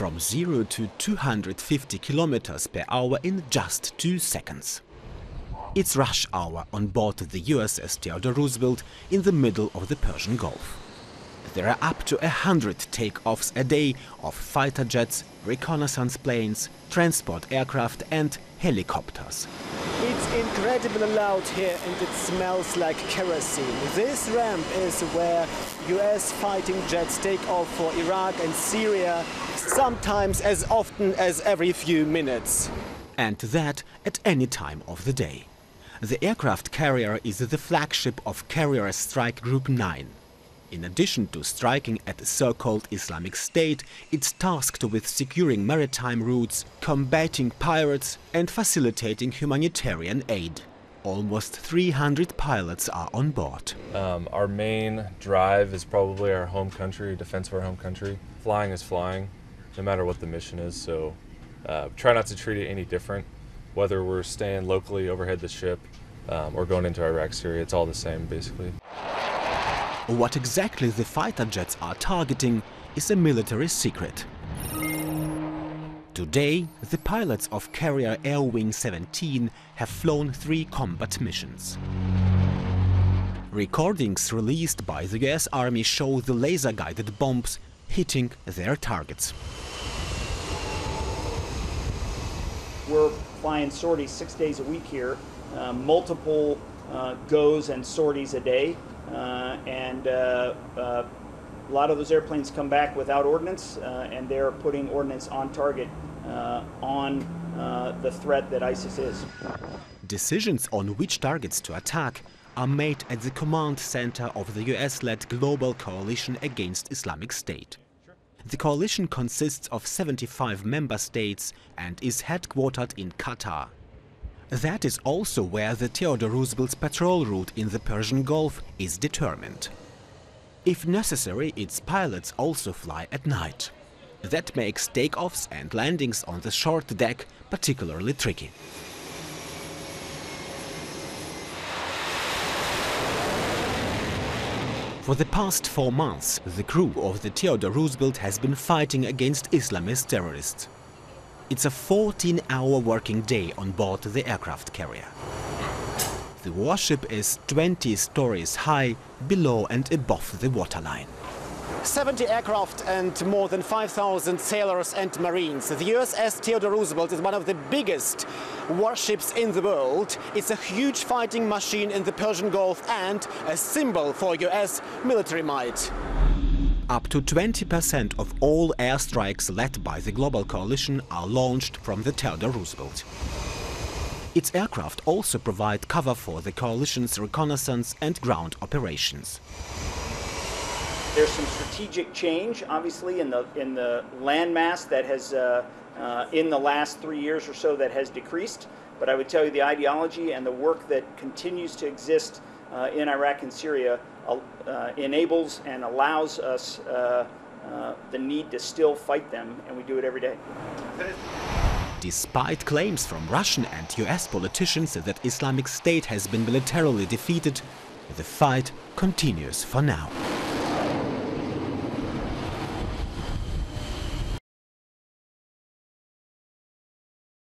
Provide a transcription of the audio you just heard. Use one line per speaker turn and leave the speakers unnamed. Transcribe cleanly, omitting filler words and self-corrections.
from 0 to 250 kilometers per hour in just 2 seconds. It's rush hour on board the USS Theodore Roosevelt in the middle of the Persian Gulf. There are up to 100 takeoffs a day of fighter jets, reconnaissance planes, transport aircraft and helicopters.
It's incredibly loud here and it smells like kerosene. This ramp is where US fighting jets take off for Iraq and Syria, sometimes as often as every few minutes.
And that at any time of the day. The aircraft carrier is the flagship of Carrier Strike Group 9. In addition to striking at the so-called Islamic State, it's tasked with securing maritime routes, combating pirates and facilitating humanitarian aid. Almost 300 pilots are on board.
Our main drive is probably our home country, defense of our home country. Flying is flying, no matter what the mission is, so try not to treat it any different. Whether we're staying locally overhead the ship or going into Iraq, Syria, it's all the same basically.
What exactly the fighter jets are targeting is a military secret. Today, the pilots of Carrier Air Wing 17 have flown 3 combat missions. Recordings released by the US Army show the laser-guided bombs hitting their targets.
We're flying sorties 6 days a week here, multiple goes and sorties a day. A lot of those airplanes come back without ordnance, and they're putting ordnance on target on the threat that ISIS is.
Decisions on which targets to attack are made at the command center of the US-led Global Coalition Against Islamic State. The coalition consists of 75 member states and is headquartered in Qatar. That is also where the Theodore Roosevelt's patrol route in the Persian Gulf is determined. If necessary, its pilots also fly at night. That makes takeoffs and landings on the short deck particularly tricky. For the past 4 months, the crew of the Theodore Roosevelt has been fighting against Islamist terrorists. It's a 14-hour working day on board the aircraft carrier. The warship is 20 stories high, below and above the waterline.
70 aircraft and more than 5,000 sailors and marines. The USS Theodore Roosevelt is one of the biggest warships in the world. It's a huge fighting machine in the Persian Gulf and a symbol for US military might.
Up to 20% of all airstrikes led by the Global Coalition are launched from the Theodore Roosevelt. Its aircraft also provide cover for the coalition's reconnaissance and ground operations.
There's some strategic change, obviously, in the landmass that has, in the last 3 years or so, that has decreased. But I would tell you the ideology and the work that continues to exist in Iraq and Syria enables and allows us the need to still fight them, and we do it every day.
Despite claims from Russian and US politicians that Islamic State has been militarily defeated, the fight continues for now.